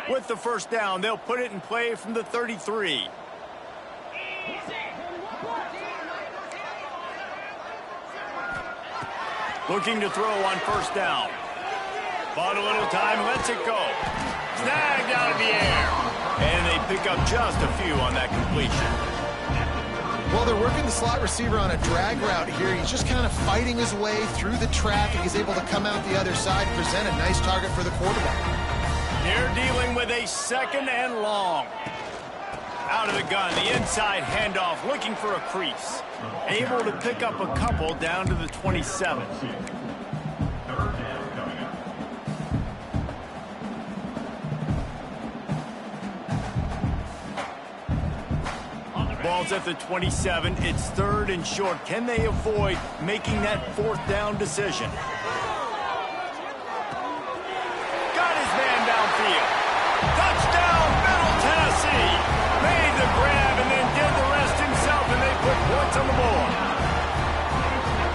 Speaker 1: With the first down, they'll put it in play from the 33. Looking to throw on first down. Bought a little time, lets it go. Snagged out of the air. And they pick up just a few on that completion.
Speaker 3: Well, they're working the slot receiver on a drag route here. He's just kind of fighting his way through the traffic. He's able to come out the other side, present a nice target for the quarterback.
Speaker 1: They're dealing with a second and long. Out of the gun, the inside handoff, looking for a crease. Able to pick up a couple down to the 27. Ball's at the 27. It's third and short. Can they avoid making that fourth down decision? Got his man downfield. Touchdown, Middle Tennessee. Made the grab and then did the rest himself, and they put points on the board.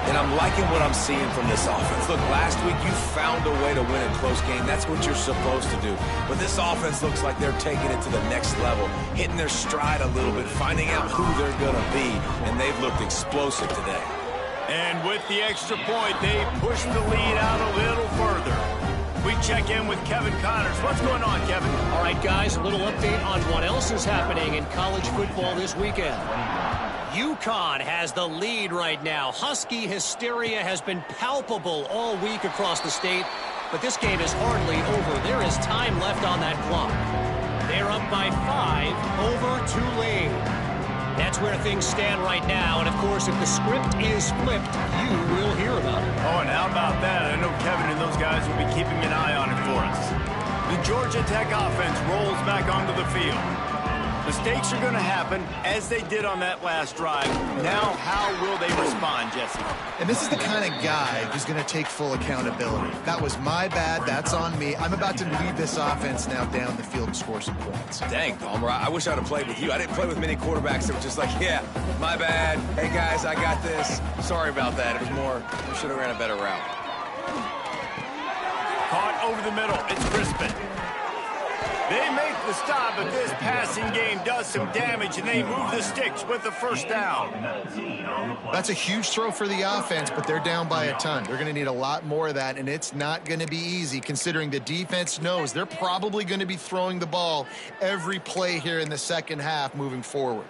Speaker 2: And I'm liking what I'm seeing from this offense. Look, last week you found a way to win a close game. That's what you're supposed to do. But this offense looks like they're taking it to the next level, hitting their stride a little bit, finding out who they're going to be, and they've looked explosive today.
Speaker 1: And with the extra point, they push the lead out a little further. We check in with Kevin Connors. What's going on, Kevin?
Speaker 5: All right, guys, a little update on what else is happening in college football this weekend. UConn has the lead right now. Husky hysteria has been palpable all week across the state, but this game is hardly over. There is time left on that clock. They're up by 5 over Tulane. That's where things stand right now, and of course, if the script is flipped, you will hear about it.
Speaker 1: Oh, and how about that? I know Kevin and those guys will be keeping an eye on it for us. The Georgia Tech offense rolls back onto the field. Mistakes are going to happen, as they did on that last drive. Now, how will they respond, Jesse?
Speaker 3: And this is the kind of guy who's going to take full accountability. That was my bad. That's on me. I'm about to lead this offense now down the field and score some points.
Speaker 2: Dang, Palmer, I wish I'd have played with you. I didn't play with many quarterbacks that were just like, yeah, my bad. Hey, guys, I got this. Sorry about that. It was more, we should have ran a better route.
Speaker 1: Caught over the middle. It's Crispin. They make the stop, but this passing game does some damage, and they move the sticks with the first down.
Speaker 3: That's a huge throw for the offense, but they're down by a ton. They're going to need a lot more of that, and it's not going to be easy considering the defense knows they're probably going to be throwing the ball every play here in the second half moving forward.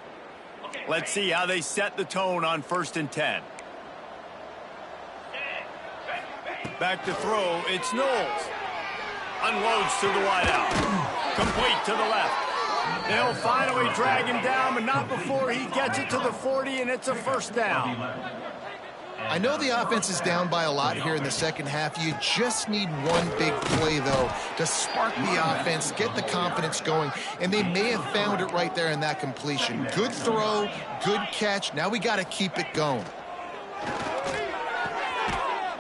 Speaker 1: Let's see how they set the tone on 1st and 10. Back to throw, it's Knowles. Unloads to the wideout. Complete to the left. They'll finally drag him down, but not before he gets it to the 40, and it's a first down.
Speaker 3: I know the offense is down by a lot here in the second half. You just need one big play, though, to spark the offense, get the confidence going, and they may have found it right there in that completion. Good throw, good catch. Now we got to keep it going.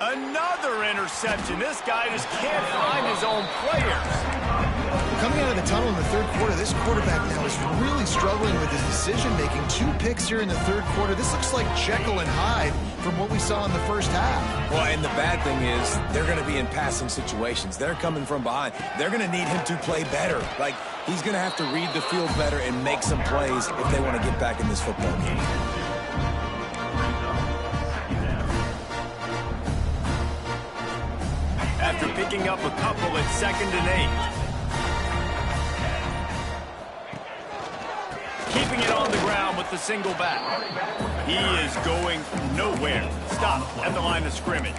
Speaker 1: Another interception. This guy just can't find his own players.
Speaker 3: Coming out of the tunnel in the third quarter, this quarterback now is really struggling with his decision-making. 2 picks here in the third quarter. This looks like Jekyll and Hyde from what we saw in the first half.
Speaker 2: Well, and the bad thing is they're going to be in passing situations. They're coming from behind. They're going to need him to play better. Like, he's going to have to read the field better and make some plays if they want to get back in this football game.
Speaker 1: After picking up a couple, it's 2nd and 8. Keeping it on the ground with the single back. He is going nowhere. Stop at the line of scrimmage.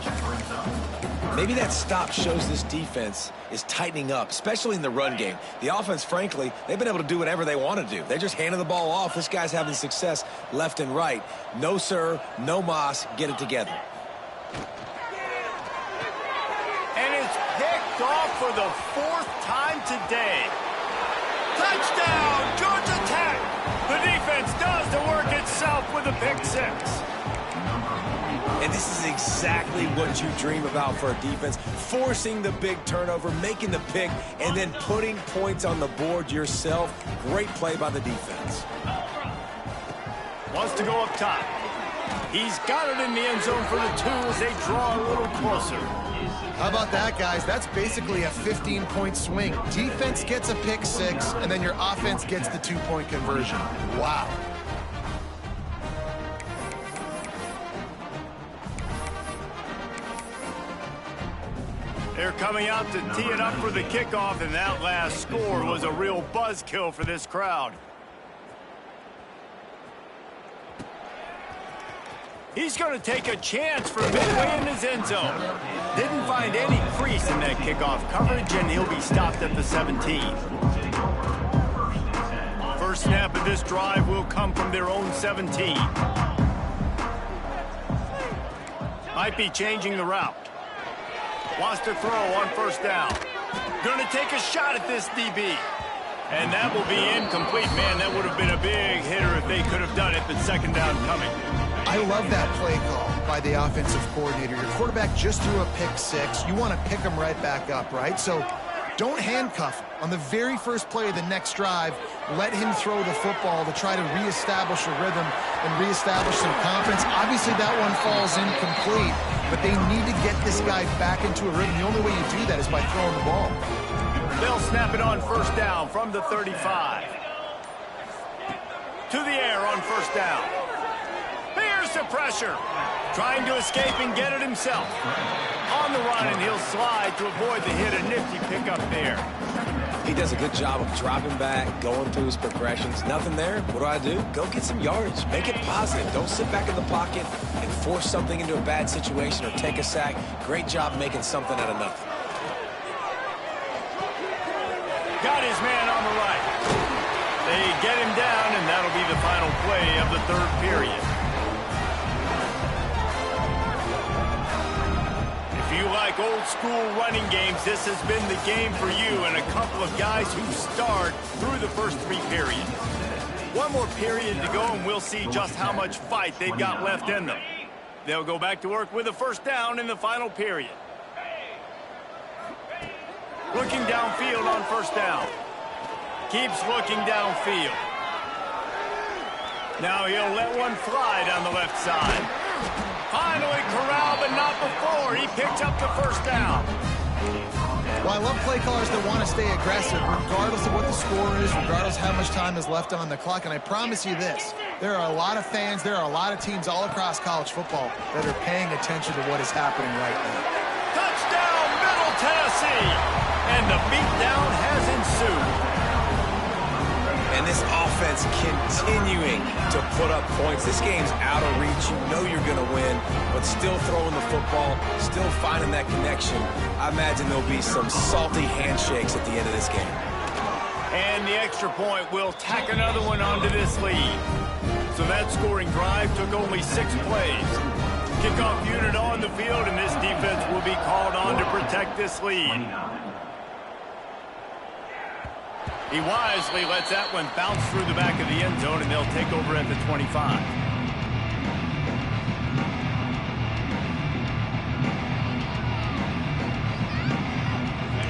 Speaker 2: Maybe that stop shows this defense is tightening up, especially in the run game. The offense, frankly, they've been able to do whatever they want to do. They're just handing the ball off. This guy's having success left and right. No, sir. No, Moss. Get it together.
Speaker 1: And it's picked off for the 4th time today. Touchdown, Georgia Tech! The defense does the work itself with a pick 6.
Speaker 2: And this is exactly what you dream about for a defense. Forcing the big turnover, making the pick, and then putting points on the board yourself. Great play by the defense.
Speaker 1: Wants to go up top. He's got it in the end zone for the 2 as they draw a little closer.
Speaker 3: How about that, guys? That's basically a 15-point swing. Defense gets a pick 6, and then your offense gets the 2-point conversion. Wow.
Speaker 1: They're coming out to tee it up for the kickoff, and that last score was a real buzzkill for this crowd. He's going to take a chance from midway in his end zone. Didn't find any crease in that kickoff coverage, and he'll be stopped at the 17. First snap of this drive will come from their own 17. Might be changing the route. Wants to throw on 1st down. Going to take a shot at this DB. And that will be incomplete. Man, that would have been a big hitter if they could have done it, but 2nd down coming.
Speaker 3: I love that play call by the offensive coordinator. Your quarterback just threw a pick 6. You want to pick him right back up, right? So don't handcuff him. On the very first play of the next drive, let him throw the football to try to reestablish a rhythm and reestablish some confidence. Obviously, that one falls incomplete, but they need to get this guy back into a rhythm. The only way you do that is by throwing the ball.
Speaker 1: They'll snap it on 1st down from the 35. To the air on 1st down. Here's the pressure. Trying to escape and get it himself. On the run, and he'll slide to avoid the hit. A nifty pickup there.
Speaker 2: He does a good job of dropping back, going through his progressions. Nothing there. What do? Go get some yardage. Make it positive. Don't sit back in the pocket and force something into a bad situation or take a sack. Great job making something out of nothing.
Speaker 1: Got his man on the right. They get him down, and that'll be the final play of the 3rd period. If you like old-school running games, this has been the game for you and a couple of guys who starred through the first 3 periods. One more period to go, and we'll see just how much fight they've got left in them. They'll go back to work with a first down in the final period. Looking downfield on first down. Keeps looking downfield. Now he'll let one fly down the left side. Finally corralled, but not before. He picked up the first down.
Speaker 3: Well, I love play callers that want to stay aggressive, regardless of what the score is, regardless how much time is left on the clock. And I promise you this, there are a lot of fans, there are a lot of teams all across college football that are paying attention to what is happening right now.
Speaker 1: Touchdown, Middle Tennessee! And the beatdown has ensued.
Speaker 2: And this offense continuing to put up points. This game's out of reach. You know you're going to win, but still throwing the football, still finding that connection. I imagine there'll be some salty handshakes at the end of this game.
Speaker 1: And the extra point will tack another one onto this lead. So that scoring drive took only 6 plays. Kickoff unit on the field, and this defense will be called on to protect this lead. He wisely lets that one bounce through the back of the end zone, and they'll take over at the 25.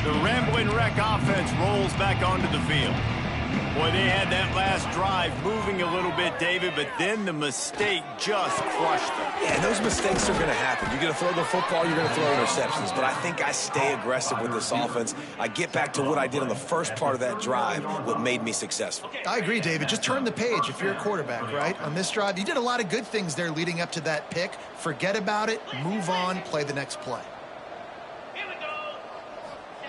Speaker 1: The Ramblin' Wreck offense rolls back onto the field. Boy, they had that last drive moving a little bit, David, but then the mistake just crushed them.
Speaker 2: Yeah, those mistakes are going to happen. You're going to throw the football, you're going to throw interceptions, but I think I stay aggressive with this offense. I get back to what I did on the first part of that drive, what made me successful.
Speaker 3: I agree, David. Just turn the page if you're a quarterback, right? On this drive, you did a lot of good things there leading up to that pick. Forget about it, move on, play the next play.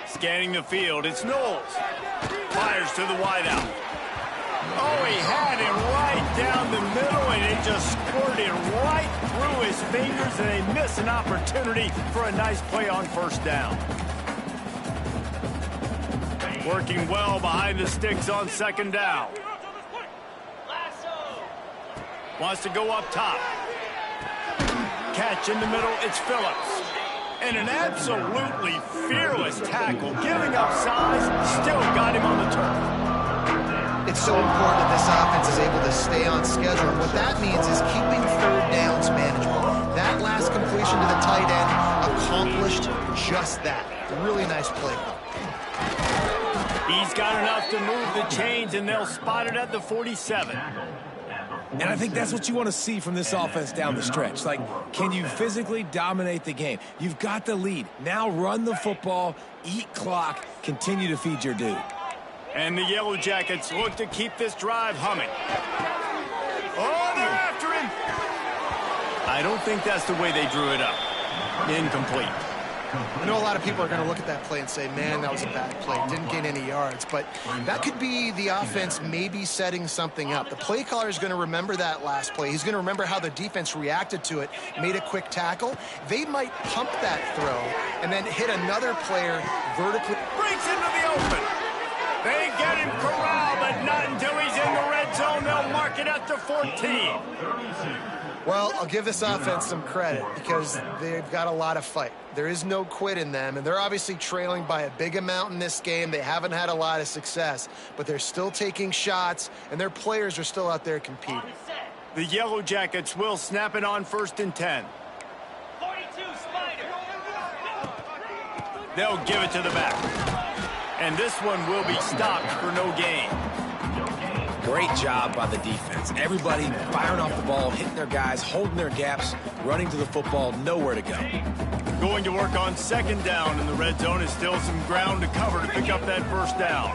Speaker 1: Scanning the field, it's Knowles. Fires to the wideout. Oh, he had it right down the middle, and it just squirted right through his fingers, and they miss an opportunity for a nice play on first down. Working well behind the sticks on second down. Wants to go up top. Catch in the middle, it's Phillips. And an absolutely fearless tackle, giving up size, still got him on the turf.
Speaker 3: It's so important that this offense is able to stay on schedule. And what that means is keeping third downs manageable. That last completion to the tight end accomplished just that. Really nice play.
Speaker 1: He's got enough to move the chains, and they'll spot it at the 47.
Speaker 2: And I think that's what you want to see from this offense down the stretch. Like, can you physically dominate the game? You've got the lead. Now run the football, eat clock, continue to feed your dude.
Speaker 1: And the Yellow Jackets look to keep this drive humming. Oh, they're after him. I don't think that's the way they drew it up. Incomplete.
Speaker 3: I know a lot of people are going to look at that play and say, man, that was a bad play. Didn't gain any yards. But that could be the offense maybe setting something up. The play caller is going to remember that last play. He's going to remember how the defense reacted to it, made a quick tackle. They might pump that throw and then hit another player vertically.
Speaker 1: Breaks into the open. They get him corralled, but not until he's in the red zone. They'll mark it at the 14.
Speaker 3: Well, I'll give this offense some credit because they've got a lot of fight. There is no quit in them, and they're obviously trailing by a big amount in this game. They haven't had a lot of success, but they're still taking shots, and their players are still out there competing.
Speaker 1: The Yellow Jackets will snap it on 1st and 10.
Speaker 6: 42, Spider.
Speaker 1: They'll give it to the back. And this one will be stopped for no gain.
Speaker 2: Great job by the defense. Everybody firing off the ball, hitting their guys, holding their gaps, running to the football, nowhere to go.
Speaker 1: Going to work on second down, and the red zone is still some ground to cover to pick up that first down.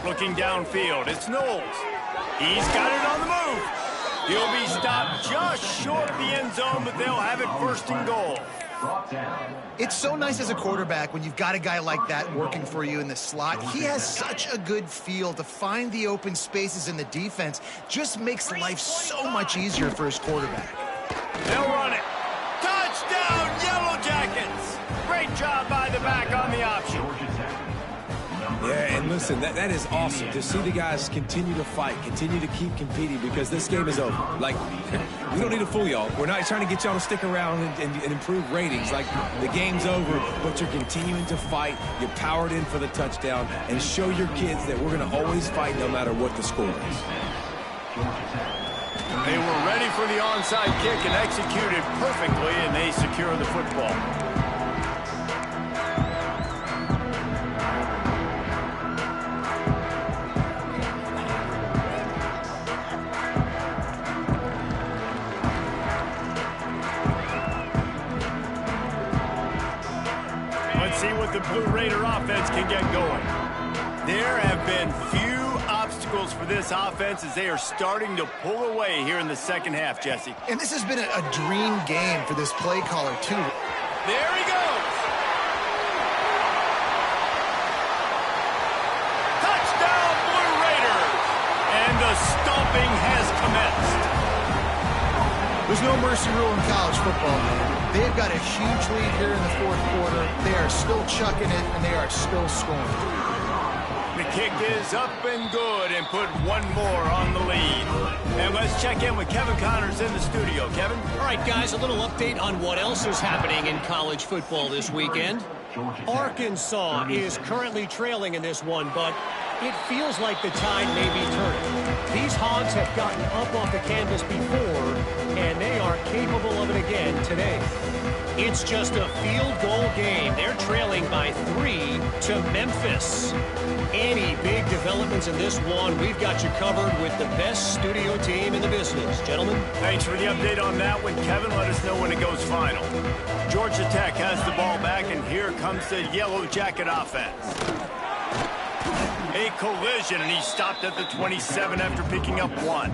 Speaker 1: Looking downfield, it's Knowles. He's got it on the move. He'll be stopped just short of the end zone, but they'll have it 1st and goal.
Speaker 3: It's so nice as a quarterback when you've got a guy like that working for you in the slot. He has such a good feel to find the open spaces in the defense. Just makes life so much easier for his quarterback.
Speaker 1: They'll run it. Touchdown, Yellow Jackets. Great job by the back on the option.
Speaker 2: Yeah, and Listen, that is awesome to see the guys continue to fight, continue to keep competing, because this game is over. Like, we don't need to fool y'all. We're not trying to get y'all to stick around and improve ratings. Like, the game's over, but you're continuing to fight. You powered in for the touchdown, and show your kids that we're going to always fight no matter what the score is.
Speaker 1: They were ready for the onside kick and executed perfectly, and they secure the football. Let's see what the Blue Raider offense can get going. There have been few obstacles for this offense as they are starting to pull away here in the second half, Jesse.
Speaker 3: And this has been a dream game for this play caller, too.
Speaker 1: There he goes. Touchdown, Blue Raiders. And the stomping has commenced.
Speaker 3: There's no mercy rule in college football, man. They've got a huge lead here in the fourth quarter. They are still chucking it, and they are still scoring.
Speaker 1: The kick is up and good, and put one more on the lead. And let's check in with Kevin Connors in the studio. Kevin?
Speaker 5: All right, guys, a little update on what else is happening in college football this weekend. Arkansas is currently trailing in this one, but it feels like the tide may be turning. These Hogs have gotten up off the canvas before, and they are capable of it again today. It's just a field goal game. They're trailing by 3 to Memphis. Any big developments in this one, we've got you covered with the best studio team in the business. Gentlemen?
Speaker 1: Thanks for the update on that one, Kevin. Let us know when it goes final. Georgia Tech has the ball back, and here comes the Yellow Jacket offense. A collision, and he stopped at the 27 after picking up 1.
Speaker 4: Brought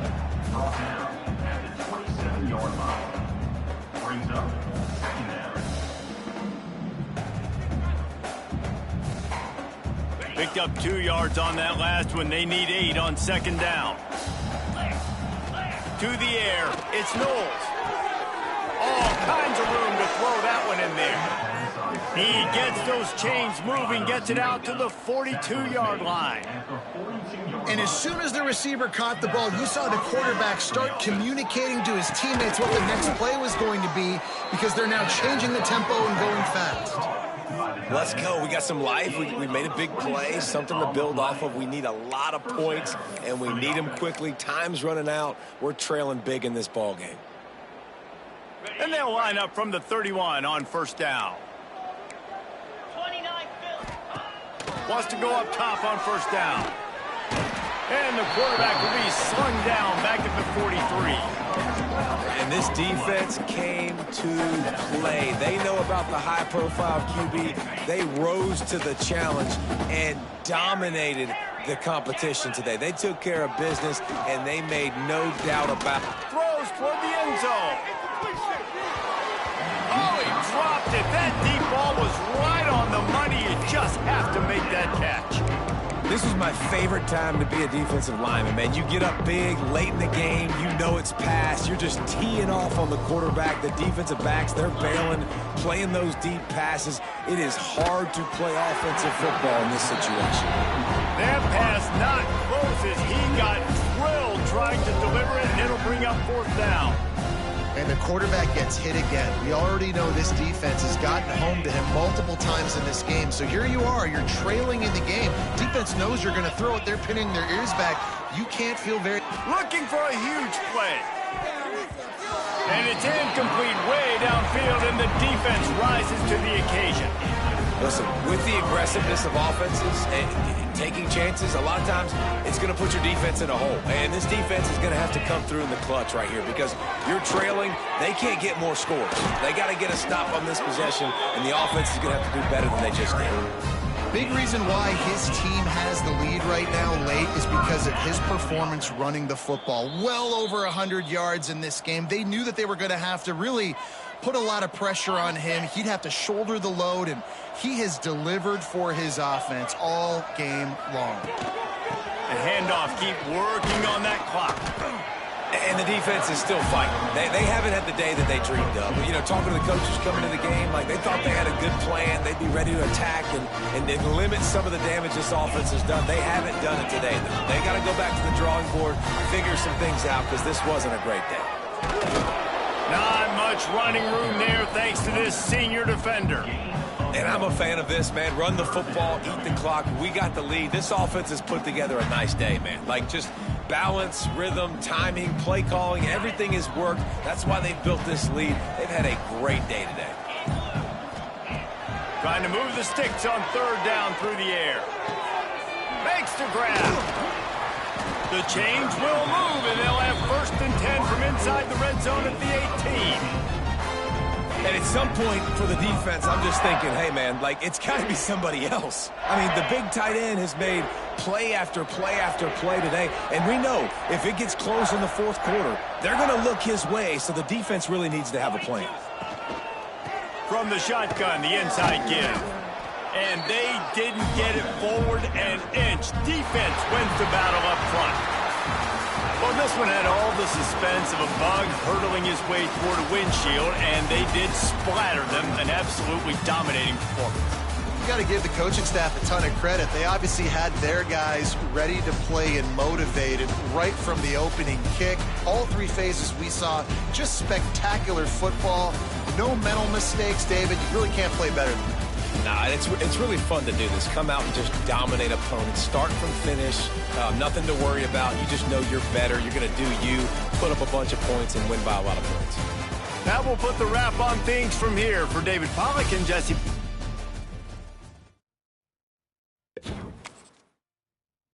Speaker 4: down at the 27-yard line. Brings up second down.
Speaker 1: Picked up 2 yards on that last one. They need 8 on second down. To the air. It's Knowles. All kinds of room to throw that one in there. He gets those chains moving, gets it out to the 42-yard line.
Speaker 3: And as soon as the receiver caught the ball, you saw the quarterback start communicating to his teammates what the next play was going to be, because they're now changing the tempo and going fast.
Speaker 2: Let's go. We got some life. We made a big play, something to build off of. We need a lot of points, and we need them quickly. Time's running out. We're trailing big in this ball game.
Speaker 1: And they'll line up from the 31 on first down.
Speaker 6: 29 Philly.
Speaker 1: Wants to go up top on first down. And the quarterback will be slung down back at the 43.
Speaker 2: And this defense came to play. They know about the high-profile QB. They rose to the challenge and dominated the competition today. They took care of business, and they made no doubt about it.
Speaker 1: Throws toward the end zone. Oh, he dropped it. That deep ball was right on the money. You just have to make that catch.
Speaker 2: This was my favorite time to be a defensive lineman, man. You get up big, late in the game, you know it's past. You're just teeing off on the quarterback. The defensive backs, they're bailing, playing those deep passes. It is hard to play offensive football in this situation.
Speaker 1: That pass not close as he got drilled trying to deliver it, and it'll bring up fourth down.
Speaker 3: And the quarterback gets hit again. We already know this defense has gotten home to him multiple times in this game. So here you are, you're trailing in the game. Defense knows you're going to throw it. They're pinning their ears back. You can't feel very...
Speaker 1: Looking for a huge play. And it's incomplete way downfield, and the defense rises to the occasion.
Speaker 2: Listen, with the aggressiveness of offenses and taking chances, a lot of times it's going to put your defense in a hole. And this defense is going to have to come through in the clutch right here, because you're trailing. They can't get more scores. They got to get a stop on this possession, and the offense is going to have to do better than they just did.
Speaker 3: Big reason why his team has the lead right now late is because of his performance running the football. Well over 100 yards in this game. They knew that they were going to have to really put a lot of pressure on him. He'd have to shoulder the load, and he has delivered for his offense all game long.
Speaker 1: The handoff, keep working on that clock.
Speaker 2: And the defense is still fighting. They haven't had the day that they dreamed of. But, you know, talking to the coaches coming to the game, like they thought they had a good plan. They'd be ready to attack and limit some of the damage this offense has done. They haven't done it today. They got to go back to the drawing board, figure some things out, because this wasn't a great day.
Speaker 1: Not much running room there thanks to this senior defender.
Speaker 2: And I'm a fan of this, man. Run the football, eat the clock. We got the lead. This offense has put together a nice day, man. Like, just balance, rhythm, timing, play calling, everything has worked. That's why they've built this lead. They've had a great day today.
Speaker 1: Trying to move the sticks on third down through the air. Makes the grab. The change will move, and they'll have 1st and 10 from inside the red zone at the 18.
Speaker 2: And at some point for the defense, I'm just thinking, hey, man, like, it's got to be somebody else. I mean, the big tight end has made play after play after play today. And we know if it gets close in the 4th quarter, they're going to look his way, so the defense really needs to have a plan.
Speaker 1: From the shotgun, the inside give. And they didn't get it forward an inch. Defense wins the battle up front. Well, this one had all the suspense of a bug hurtling his way toward a windshield, and they did splatter them, an absolutely dominating performance.
Speaker 3: You got to give the coaching staff a ton of credit. They obviously had their guys ready to play and motivated right from the opening kick. All 3 phases we saw, just spectacular football. No mental mistakes, David. You really can't play better than that.
Speaker 2: Nah, it's really fun to do this. Come out and just dominate opponents. Start from finish. Nothing to worry about. You just know you're better. You're going to do you, put up a bunch of points, and win by a lot of points.
Speaker 1: Now we'll put the wrap on things from here. For David Pollack and Jesse